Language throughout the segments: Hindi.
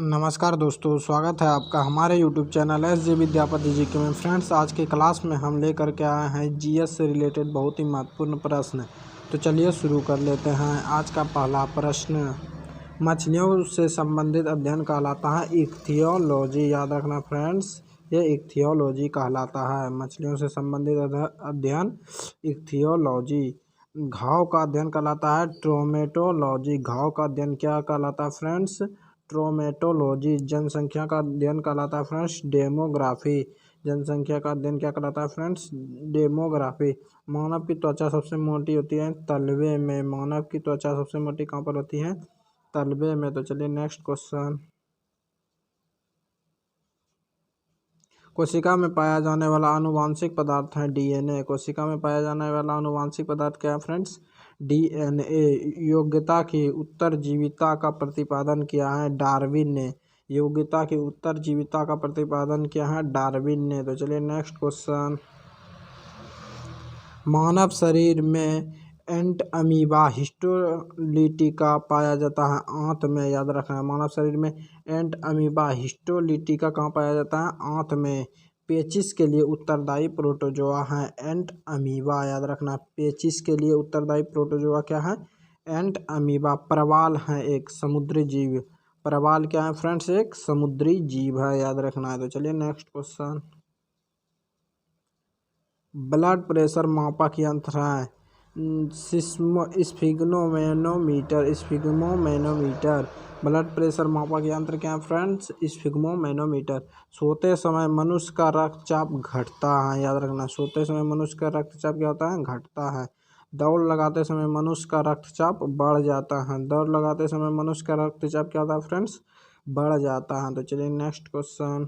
नमस्कार दोस्तों, स्वागत है आपका हमारे YouTube channel SJ Vidyapati ji के में। फ्रेंड्स, आज के क्लास में हम लेकर के आए हैं जीएस से रिलेटेड बहुत ही महत्वपूर्ण प्रश्न। तो चलिए शुरू कर लेते हैं। आज का पहला प्रश्न, मछलियों से संबंधित अध्ययन कहलाता है इक्थियोलॉजी। याद रखना फ्रेंड्स, ये इक्थियोलॉजी कहलाता है। मछलियों से संबंधित अध्ययन इक्थियोलॉजी। घाव का अध्ययन कहलाता है ट्रोमेटोलॉजी। घाव का अध्ययन क्या कहलाता है फ्रेंड्स? ट्रोमेटोलॉजी। जनसंख्या का अध्ययन कहलाता है फ्रेंड्स डेमोग्राफी। जनसंख्या का अध्ययन क्या कहलाता है फ्रेंड्स? डेमोग्राफी। मानव की त्वचा सबसे मोटी होती है तलवे में। मानव की त्वचा सबसे मोटी कहाँ पर होती है? तलवे में। तो चलिए नेक्स्ट क्वेश्चन, कोशिका में पाया जाने वाला आनुवांशिक पदार्थ है डीएनए। कोशिका में पाया जाने वाला आनुवांशिक पदार्थ क्या है फ्रेंड्स? डीएनए। योग्यता की उत्तरजीविता का प्रतिपादन किया है डार्विन ने। योग्यता की उत्तरजीविता का प्रतिपादन किया है डार्विन ने। तो चलिए नेक्स्ट क्वेश्चन, मानव शरीर में एंट अमीबा हिस्टोलिटिका पाया जाता है आंत में। याद रखना है, मानव शरीर में एंट अमीबा हिस्टोलिटिका कहाँ पाया जाता है? आंत में। पेचिस के लिए उत्तरदायी प्रोटोजोआ है एंट अमीबा। याद रखना, पेचिस के लिए उत्तरदायी प्रोटोजोआ क्या है? एंट अमीबा। प्रवाल है एक समुद्री जीव। प्रवाल क्या है फ्रेंड्स? एक समुद्री जीव है, याद रखना है। तो चलिए नेक्स्ट क्वेश्चन, ब्लड प्रेशर मापक यंत्र है स्फिग्मोमैनोमीटर। स्फिग्मोमैनोमीटर। ब्लड प्रेशर मापक यंत्र क्या है फ्रेंड्स? स्फिग्मोमैनोमीटर। सोते समय मनुष्य का रक्तचाप घटता है। याद रखना, सोते समय मनुष्य का रक्तचाप क्या होता है? घटता है। दौड़ लगाते समय मनुष्य का रक्तचाप बढ़ जाता है। दौड़ लगाते समय मनुष्य का रक्तचाप क्या होता है फ्रेंड्स? बढ़ जाता है। तो चलिए नेक्स्ट क्वेश्चन,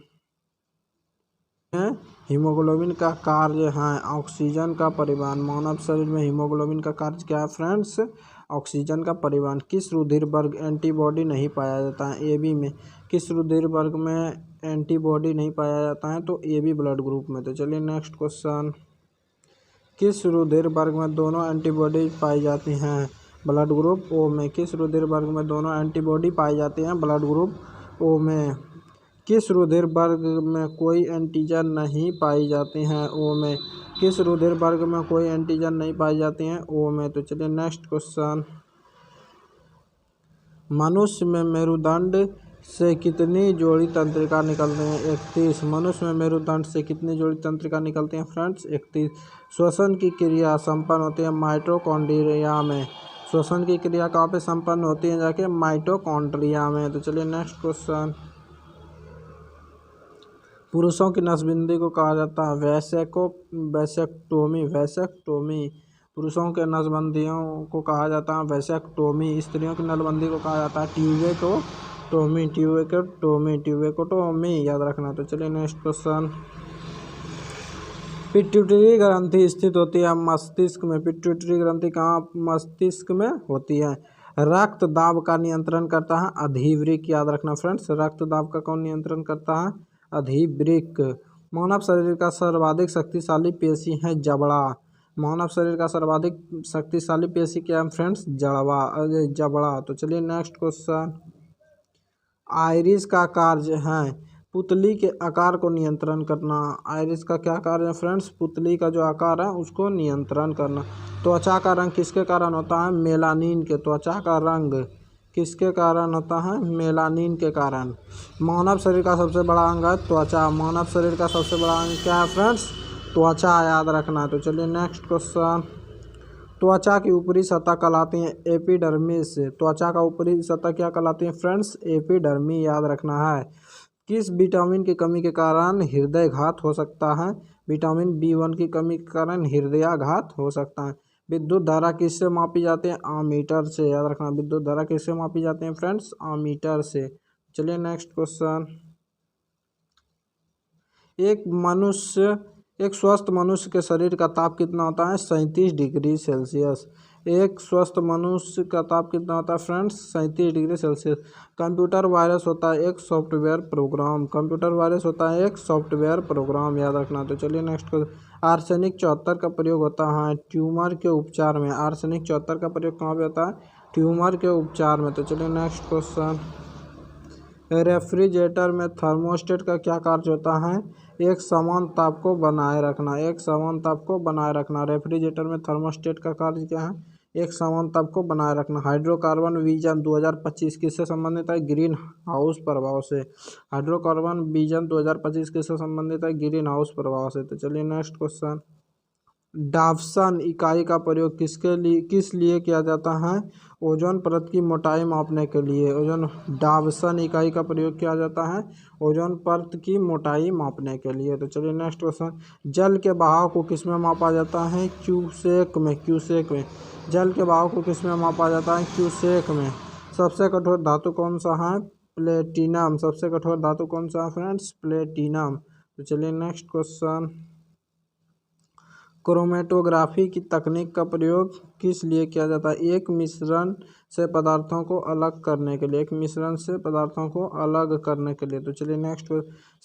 हीमोग्लोबिन का कार्य है ऑक्सीजन का परिवहन। मानव शरीर में हीमोग्लोबिन का कार्य क्या है फ्रेंड्स? ऑक्सीजन का परिवहन। किस रुधिर वर्ग एंटीबॉडी नहीं पाया जाता है? ए बी में। किस रुधिर वर्ग में एंटीबॉडी नहीं पाया जाता है? तो ए बी ब्लड ग्रुप में। तो चलिए नेक्स्ट क्वेश्चन, किस रुधिर वर्ग में दोनों एंटीबॉडी पाई जाती हैं? ब्लड ग्रुप ओ में। किस रुधिर वर्ग में दोनों एंटीबॉडी पाई जाती हैं? ब्लड ग्रुप ओ में। किस रुधिर वर्ग में कोई एंटीजन नहीं पाई जाती हैं? ओ में। किस रुधिर वर्ग में कोई एंटीजन नहीं पाई जाती हैं? ओ में। तो चलिए नेक्स्ट क्वेश्चन, मनुष्य में मेरुदंड से कितनी जोड़ी तंत्रिका निकलती हैं? 31। मनुष्य में मेरुदंड से कितनी जोड़ी तंत्रिका निकलती हैं फ्रेंड्स? 31। श्वसन की क्रिया संपन्न होती है माइटोकॉन्ड्रिया में। श्वसन की क्रिया कहाँ पे संपन्न होती है? जाके माइटोकॉन्ड्रिया में। तो चलिए नेक्स्ट क्वेश्चन, पुरुषों की नसबंदी को कहा जाता है वैसेक्टोमी। वैसेक्टोमी। पुरुषों के नसबंदियों को कहा जाता है वैसेक्टोमी। स्त्रियों की नसबंदी को कहा जाता है ट्यूबेक्टोमी। ट्यूबेक्टोमी। ट्यूबेक्टोमी। याद रखना। तो चलिए नेक्स्ट क्वेश्चन, पिट्यूटरी ग्रंथि स्थित होती है मस्तिष्क में। पिट्यूटरी ग्रंथि कहाँ मस्तिष्क में होती है? रक्त दाब का नियंत्रण करता है अधिवृक्क। याद रखना फ्रेंड्स, रक्त दाब का कौन नियंत्रण करता है? अधिवृक्क। मानव शरीर का सर्वाधिक शक्तिशाली पेशी है जबड़ा। मानव शरीर का सर्वाधिक शक्तिशाली पेशी क्या है फ्रेंड्स? जबड़ा। तो चलिए नेक्स्ट क्वेश्चन, आइरिस का कार्य है पुतली के आकार को नियंत्रण करना। आइरिस का क्या कार्य है फ्रेंड्स? पुतली का जो आकार है उसको नियंत्रण करना। त्वचा का रंग किसके कारण होता है? मेलानिन के। त्वचा का रंग किसके कारण होता है? मेलानिन के कारण। मानव शरीर का सबसे बड़ा अंग है त्वचा। मानव शरीर का सबसे बड़ा अंग क्या है फ्रेंड्स? त्वचा। याद रखना। तो चलिए नेक्स्ट क्वेश्चन, त्वचा की ऊपरी सतह कहलाती है एपिडर्मिस। त्वचा का ऊपरी सतह क्या कहलाती है फ्रेंड्स? एपिडर्मी। याद रखना है। किस विटामिन की कमी के कारण हृदयघात हो सकता है? विटामिन B1 की कमी के कारण हृदयाघात हो सकता है। विद्युत धारा किससे मापी जाती है? आमीटर से। याद रखना, विद्युत धारा किससे मापी जाती है फ्रेंड्स? आमीटर से। चलिए नेक्स्ट क्वेश्चन, एक स्वस्थ मनुष्य के शरीर का ताप कितना होता है? 37 डिग्री सेल्सियस। एक स्वस्थ मनुष्य का ताप कितना होता है friends? 37 degree Celsius. Computer virus होता है एक सॉफ्टवेयर प्रोग्राम। कंप्यूटर वायरस होता है एक सॉफ्टवेयर प्रोग्राम। याद रखना। तो चलिए नेक्स्ट क्वेश्चन, आर्सेनिक 74 का प्रयोग होता है ट्यूमर के उपचार में। आर्सेनिक 74 का प्रयोग कहाँ पे होता है? ट्यूमर के उपचार में। तो चलिए नेक्स्ट क्वेश्चन, रेफ्रिजरेटर में थर्मोस्टेट का क्या कार्य होता है? एक समान ताप को बनाए रखना, एक समान ताप को बनाए रखना। रेफ्रिजरेटर में थर्मोस्टेट का कार्य क्या है? एक समान ताप को बनाए रखना। हाइड्रोकार्बन विजन 2025 किससे संबंधित है? ग्रीन हाउस प्रभाव से। हाइड्रोकार्बन विजन 2025 किससे संबंधित है? ग्रीन हाउस प्रभाव से। तो चलिए नेक्स्ट क्वेश्चन। डावसन इकाई का प्रयोग किस लिए किया जाता है? ओजोन परत की मोटाई मापने के लिए। डावसन इकाई का प्रयोग किया जाता है ओजोन परत की मोटाई मापने के लिए। तो चलिए नेक्स्ट क्वेश्चन। जल के बहाव को किस में मापा जाता है? क्यूसेक में। क्यूसेक में। जल के बहाव को किस में मापा जाता है? क्यूसेक में। सबसे कठोर धातु कौन सा है? प्लेटिनम। सबसे कठोर धातु कौन सा है फ्रेंड्स? प्लेटिनम। तो चलिए नेक्स्ट क्वेश्चन। क्रोमेटोग्राफी की तकनीक का प्रयोग किस लिए किया जाता है? एक मिश्रण से पदार्थों को अलग करने के लिए। एक मिश्रण से पदार्थों को अलग करने के लिए। तो चलिए नेक्स्ट।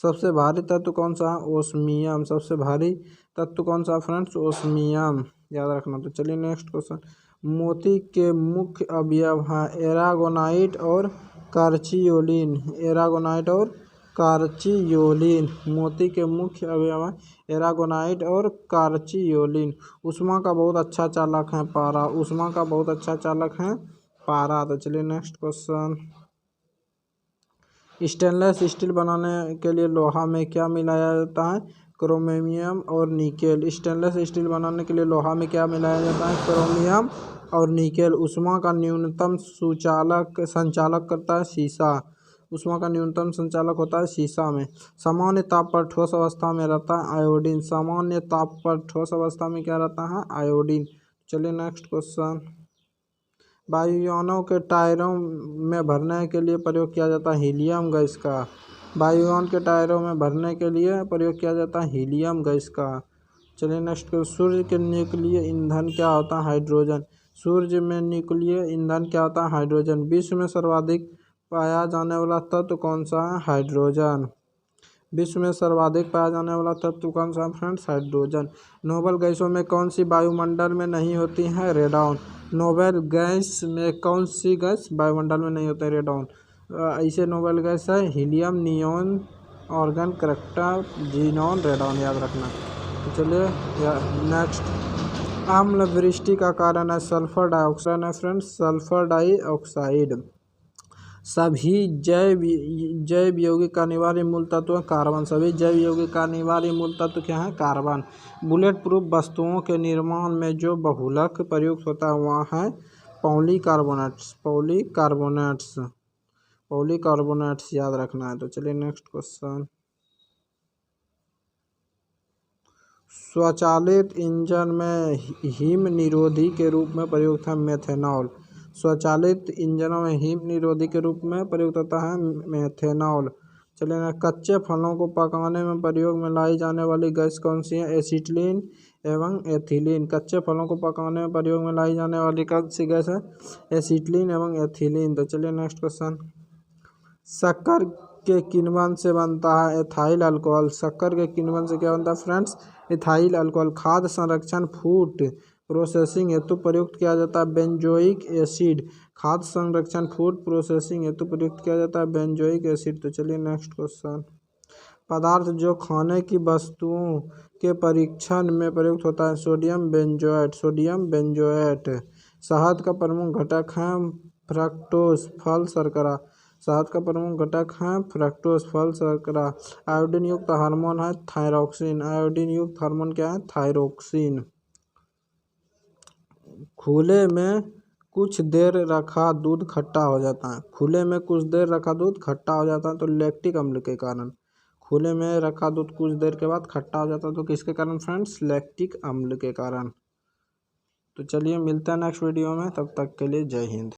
सबसे भारी तत्व कौन सा है? ओस्मियम। सबसे भारी तत्व कौन सा फ्रेंड्स? ओस्मियम, याद रखना। तो चलिए नेक्स्ट क्वेश्चन। मोती के मुख्य अवयव हैं एरागोनाइट और कार्चियोलिन। एरागोनाइट और कार्चियोलिन। मोती के मुख्य अवयव हैं एरागोनाइट और कार्चियोलिन। ऊष्मा का बहुत अच्छा चालक है पारा। ऊष्मा का बहुत अच्छा चालक है पारा। तो चलिए नेक्स्ट क्वेश्चन। स्टेनलेस स्टील बनाने के लिए लोहा में क्या मिलाया जाता है? क्रोमियम और निकेल। स्टेनलेस स्टील बनाने के लिए लोहा में क्या मिलाया जाता है? क्रोमियम और निकेल। ऊष्मा का न्यूनतम संचालक करता है शीशा। ऊष्मा का न्यूनतम संचालक होता है शीशा में। सामान्य ताप पर ठोस अवस्था में रहता है आयोडीन। सामान्य ताप पर ठोस अवस्था में क्या रहता है? आयोडीन। चलिए नेक्स्ट क्वेश्चन। वायुयानों के टायरों में भरने के लिए प्रयोग किया जाता है हीलियम गैस का। वायुयान के टायरों में भरने के लिए प्रयोग किया जाता है हीलियम गैस का। चलिए नेक्स्ट। सूर्य के न्यूक्लियर ईंधन क्या होता है? हाइड्रोजन। सूर्य में न्यूक्लियर ईंधन क्या होता है? हाइड्रोजन। विश्व में सर्वाधिक पाया जाने वाला तत्व कौन सा है? हाइड्रोजन। विश्व में सर्वाधिक पाया जाने वाला तत्व कौन सा है फ्रेंड्स? हाइड्रोजन। नोबेल गैसों में कौन सी वायुमंडल में नहीं होती है? रेडॉन। नोबेल गैस में कौन सी गैस वायुमंडल में नहीं होता है? रेडॉन। ऐसे नोबेल गैस है helium, neon, organ, character, xenon, radon, याद रखना। तो चलिए नेक्स्ट। अम्ल वृष्टि का कारण है सल्फर डाइऑक्साइड है फ्रेंड्स। Sulphur dioxide. सभी जैव यौगिक का अनिवार्य मूल तत्व है कार्बन। सभी जैव यौगिक का अनिवार्य मूल तत्व क्या है? कार्बन। बुलेट प्रूफ वस्तुओं के निर्माण में जो बहुलक प्रयुक्त होता है वहाँ है पॉलीकार्बोनेट्स। पॉलीकार्बोनेट्स। पॉलीकार्बोनेट्स, याद रखना है। तो चलिए नेक्स्ट क्वेश्चन। स्वचालित इंजन में हिम निरोधी के रूप में प्रयुक्त है मेथेनॉल। स्वचालित इंजनों में हिम निरोधी के रूप में प्रयुक्त होता है मेथेनॉल। चलिए ना। कच्चे फलों को पकाने में प्रयोग में लाई जाने वाली गैस कौन सी है? एसिटिलीन एवं एथिलीन। कच्चे फलों को पकाने में प्रयोग में लाई जाने वाली कौन सी गैस है? एसिटिलीन एवं एथिलीन। तो चलिए नेक्स्ट क्वेश्चन। शक्कर के किण्वन से बनता है एथाइल अल्कोहल। शक्कर के किण्वन से क्या बनता है फ्रेंड्स? Ethyl alcohol. खाद्य संरक्षण फूड प्रोसेसिंग हेतु प्रयुक्त किया जाता है बेंजोइक एसिड। खाद्य संरक्षण फूड प्रोसेसिंग हेतु प्रयुक्त किया जाता है बेंजोइक एसिड। तो चलिए नेक्स्ट क्वेश्चन। पदार्थ जो खाने की वस्तुओं के परीक्षण में प्रयुक्त होता है सोडियम बेंजोएट। Sodium benzoate. शहद का प्रमुख घटक है फ्रक्टोज फल शर्करा। शहद का प्रमुख घटक है फ्रक्टोज फल शर्करा। आयोडीन युक्त हार्मोन है थायरोक्सिन। आयोडीन युक्त हार्मोन क्या है? थायरोक्सिन। खुले में कुछ देर रखा दूध खट्टा हो जाता है। खुले में कुछ देर रखा दूध खट्टा हो जाता है तो लैक्टिक अम्ल के कारण। खुले में रखा दूध कुछ देर के बाद खट्टा हो जाता है तो किसके कारण फ्रेंड्स? लैक्टिक अम्ल के कारण। तो चलिए मिलते हैं नेक्स्ट वीडियो में, तब तक के लिए जय हिंद।